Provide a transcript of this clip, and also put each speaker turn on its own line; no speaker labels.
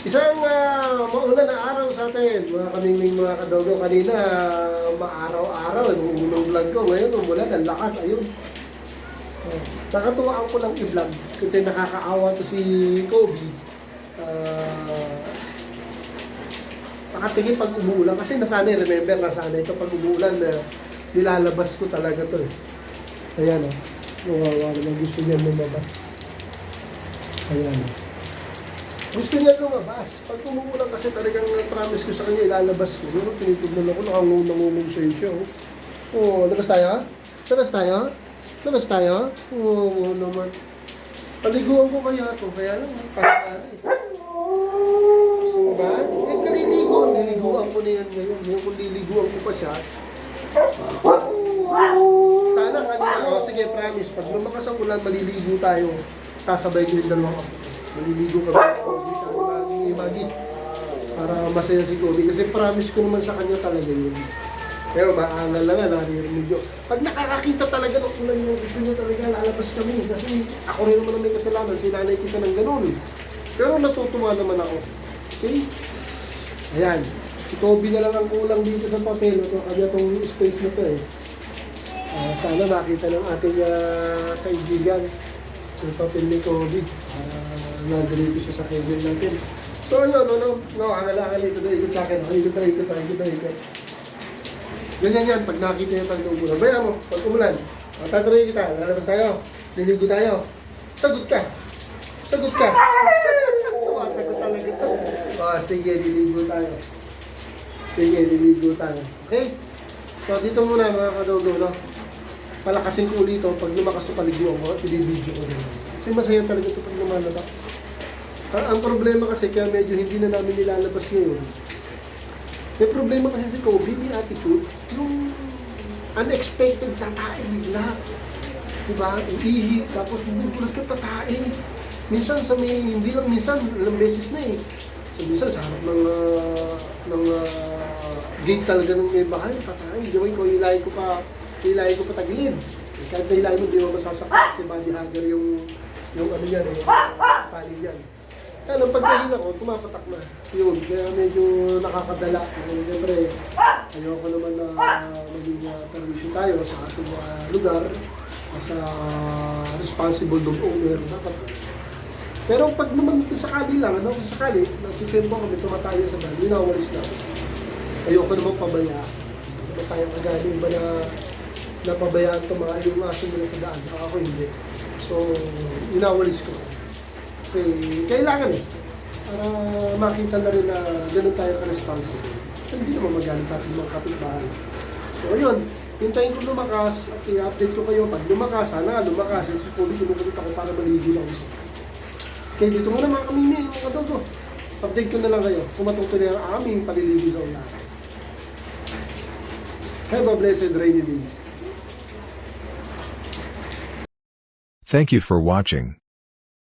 Isang maulan na araw sa atin, mga kamingming mga kadogo. Kanina, maaraw-araw, yung unang vlog ko. Ngayon, umulan, ang lakas, ayun. Nakatuwaan ko lang i-vlog kasi nakakaawa to si Kobe. Nakatingin pag umuulan kasi nasanay, remember, nasanay ito pag umuulan na nilalabas ko talaga to eh. Ayan o, nawawa naman gusto niya lumabas. Ayan o. Gusto niya lumabas. Pag umuulan kasi talagang promise ko sa kanya, ilalabas ko. Pero tinitignan ako, nakangungong sa siya. Oh, labas tayo? Labas tayo? Labas tayo? Oo naman. Paliguan ko kaya ito. Kaya lang, parang gusto mo ba? Eh, niliguan ko na yan ngayon. Yung kung liliguan ko pa siya. Sana kanina. Oh, sige, promise. Pag lumakas ang ulan, maliligo tayo. Sasabay ko yung dalawang ako. Maliligo kami. Imagine. Para masaya si Kobe. Kasi promise ko naman sa kanya talaga yun. Pero maangal lang nga, naririnig yun. Pag nakakakita talaga ng ulan niya, gusto niya talaga lalabas kami. Kasi ako rin naman ang may kasalanan. Sinanay ko siya ng ganun. Pero natutuwa naman ako. Okay? Ayan. Si Kobe na lang ang kulang dito sa papel. Ito kanya itong space na ito eh. Sana makita ng ating kaibigan. Yung papel ni Kobe. Nandito siya sa kaibigan natin. So yun, angal-angal ito na ikot sa akin. Ikot. Ganyan yan, pag nakita niya pag umulan. Bayan mo, pag umulan. Tatuloy kita, lalabas tayo. Liligo tayo. Sagot ka. Sagot talaga ito. Sige, liligo tayo. Okay? So dito muna mga kadogo, no? Palakasin ko ulit ito. Pag lumakas ito paliguan ko, pinibidyo ko rin. Kasi masaya talaga ito pag lumalabas. Ang problema kasi, kaya medyo hindi na namin nilalabas ngayon. May problema kasi si Kobe, may attitude. Yung unexpected tatae bigla. Diba? Ihi, tapos bubulat ka tatae. Minsan sa may, hindi lang minsan, ilang beses na eh. So minsan sa harap ng gate talaga ng may bahay, tatae. Gawin ko, hilahin ko pa tagilid. Kahit nahilahin mo, di mo masasakit kasi body hugger yung ano yan eh, pali yan. Kaya nung pagkahin ako, tumapatak na. Yun, kaya medyo nakakadala. Siyempre, ayoko naman na maging permission tayo sa ating lugar as a responsible dog owner. Pero pag naman ito sakali lang, sakali, nagsisimpo kami, tumatayo sa daan, winawalis na. Ayoko naman pabaya. Diba tayo kagaling ba na napabayaan ito mga yung aso nila sa daan? Ako hindi. So, winawalis ko. Kasi kailangan eh. Para makita na rin na gano'n tayo ka-responsible. Hindi naman magalit sa ating mga kapitbahay. So ayun, hintayin ko lumakas at i-update ko kayo. Pag lumakas, sana lumakas. Yung susulit, kinukulit ako para maligo lang. Okay, dito muna mga kamingming, mga kadogo. Update ko na lang kayo kung matutuloy ang aming paliligo sa ulan. Have a blessed rainy days.
Thank you for watching.